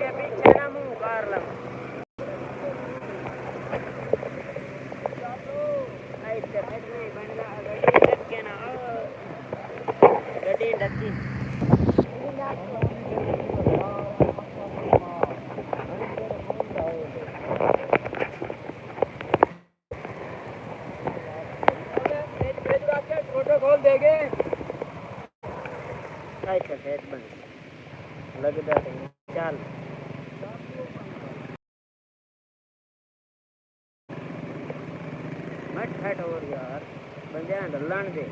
के पीछे ना मुंह कर लो ऐसे फिर नहीं बनना गड्डी डक के ना गड्डी डकी फोटो खोल देंगे ऐसे फिर बन लगता है चल मत हट और यार बंदे ढलान दे